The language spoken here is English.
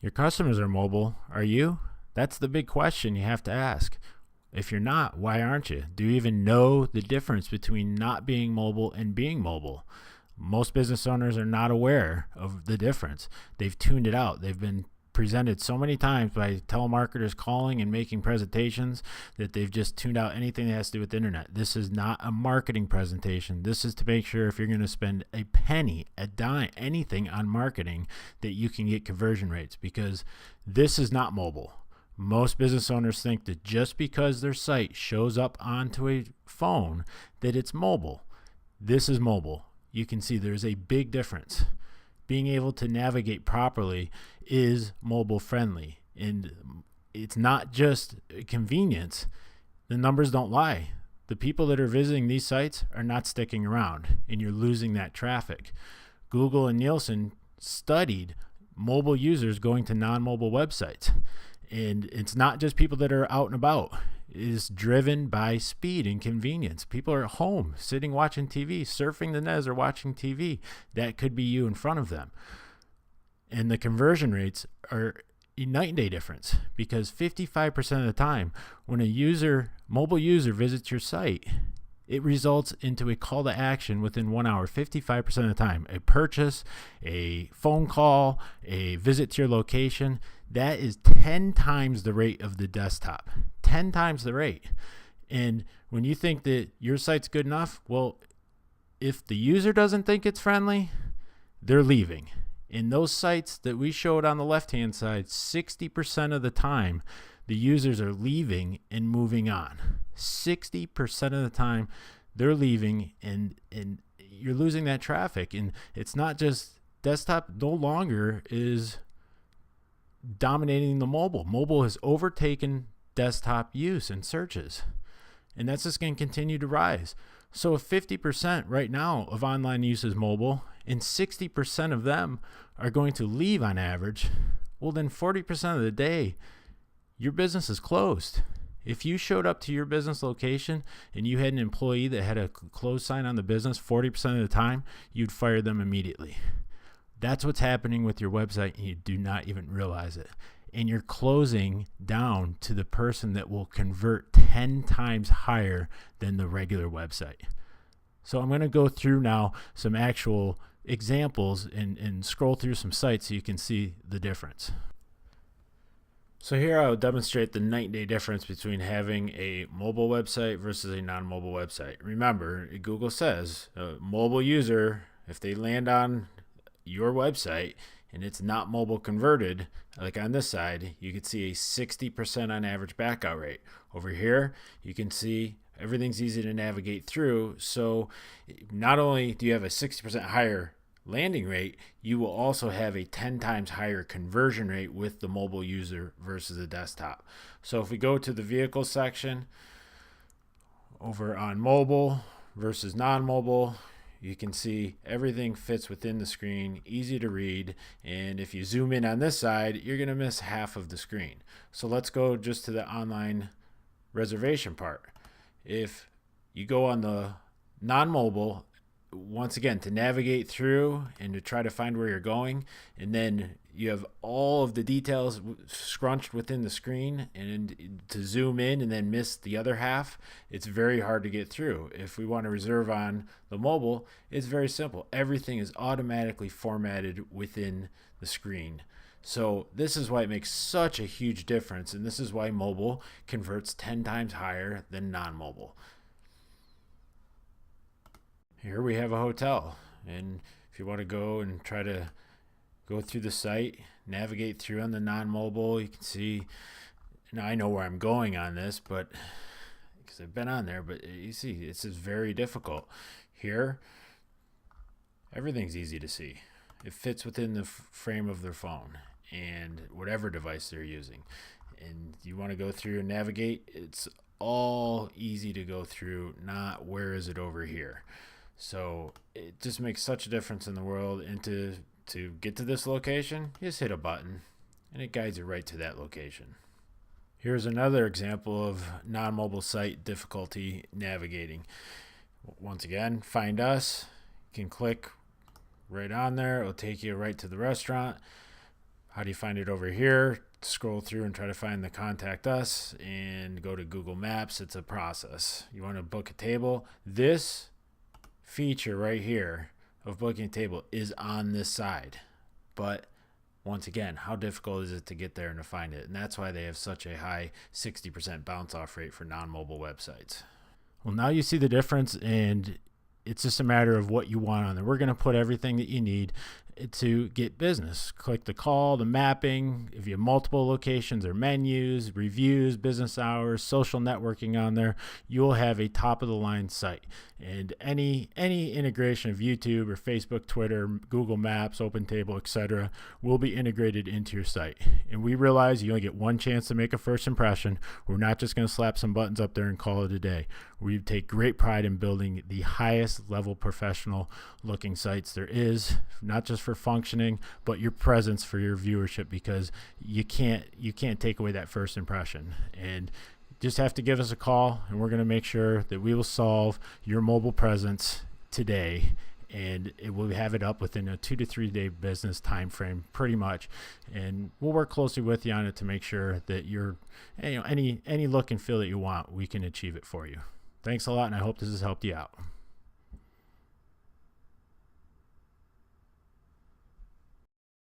Your customers are mobile. Are you? That's the big question you have to ask. If you're not, why aren't you? Do you even know the difference between not being mobile and being mobile? Most business owners are not aware of the difference. They've tuned it out. They've been presented so many times by telemarketers calling and making presentations that they've just tuned out anything that has to do with the internet. This is not a marketing presentation. This is to make sure if you're going to spend a penny, a dime, anything on marketing, that you can get conversion rates, because this is not mobile. Most business owners think that just because their site shows up onto a phone that it's mobile. This is mobile. You can see there's a big difference. Being able to navigate properly is mobile friendly, and it's not just convenience. The numbers don't lie. The people that are visiting these sites are not sticking around, and you're losing that traffic. Google and Nielsen studied mobile users going to non-mobile websites, and it's not just people that are out and about. It is driven by speed and convenience. People are at home, sitting watching TV, surfing the net or watching TV. That could be you in front of them. And the conversion rates are a night and day difference, because 55% of the time when a mobile user visits your site, it results into a call to action within 1 hour, 55% of the time. A purchase, a phone call, a visit to your location. That is 10 times the rate of the desktop. 10 times the rate. And when you think that your site's good enough, well, if the user doesn't think it's friendly, they're leaving. In those sites that we showed on the left-hand side, 60% of the time, the users are leaving and moving on. 60% of the time, they're leaving, and you're losing that traffic. And it's not just desktop. No longer is dominating the mobile. Mobile has overtaken desktop use and searches, and that's just going to continue to rise. So if 50% right now of online use is mobile, and 60% of them are going to leave on average, well, then 40% of the day, your business is closed. If you showed up to your business location and you had an employee that had a close sign on the business 40% of the time, you'd fire them immediately. That's what's happening with your website, and you do not even realize it. And you're closing down to the person that will convert 10 times higher than the regular website. So I'm going to go through now some actual examples and scroll through some sites so you can see the difference. So here I will demonstrate the night and day difference between having a mobile website versus a non-mobile website. Remember, Google says a mobile user, if they land on your website and it's not mobile converted, like on this side, you can see a 60% on average backout rate. Over here, you can see everything's easy to navigate through. So not only do you have a 60% higher landing rate, you will also have a 10 times higher conversion rate with the mobile user versus the desktop. So if we go to the vehicle section over on mobile versus non-mobile, you can see everything fits within the screen, easy to read. And if you zoom in on this side, you're going to miss half of the screen. So let's go just to the online reservation part. If you go on the non-mobile, once again, to navigate through and to try to find where you're going, and then you have all of the details scrunched within the screen, and to zoom in and then miss the other half, it's very hard to get through. If we want to reserve on the mobile, it's very simple. Everything is automatically formatted within the screen. So this is why it makes such a huge difference, and this is why mobile converts 10 times higher than non-mobile. Here we have a hotel, and if you want to go and try to go through the site, navigate through on the non-mobile, you can see, now I know where I'm going on this, but because I've been on there, but you see it's just very difficult. Here, everything's easy to see. It fits within the frame of their phone and whatever device they're using. And you want to go through and navigate, it's all easy to go through, not where is it over here. So it just makes such a difference in the world. And to get to this location, you just hit a button and it guides you right to that location. Here's another example of non-mobile site difficulty navigating. Once again, find us. You can click right on there. It'll take you right to the restaurant. How do you find it over here? Scroll through and try to find the contact us and go to Google Maps. It's a process. You want to book a table. This feature right here of booking a table is on this side. But once again, how difficult is it to get there and to find it? And that's why they have such a high 60% bounce off rate for non-mobile websites. Well, now you see the difference, and it's just a matter of what you want on there. We're going to put everything that you need to get business. Click the call, the mapping. If you have multiple locations or menus, reviews, business hours, social networking on there, you will have a top of the line site. And any integration of YouTube or Facebook, Twitter, Google Maps, OpenTable, etc. will be integrated into your site. And we realize you only get one chance to make a first impression. We're not just going to slap some buttons up there and call it a day. We take great pride in building the highest level professional looking sites there is, not just for functioning, but your presence for your viewership, because you can't take away that first impression. And just have to give us a call, and we're going to make sure that we will solve your mobile presence today, and it will have it up within a 2 to 3 day business time frame, pretty much. And we'll work closely with you on it to make sure that you're, any look and feel that you want, we can achieve it for you. Thanks a lot, and I hope this has helped you out.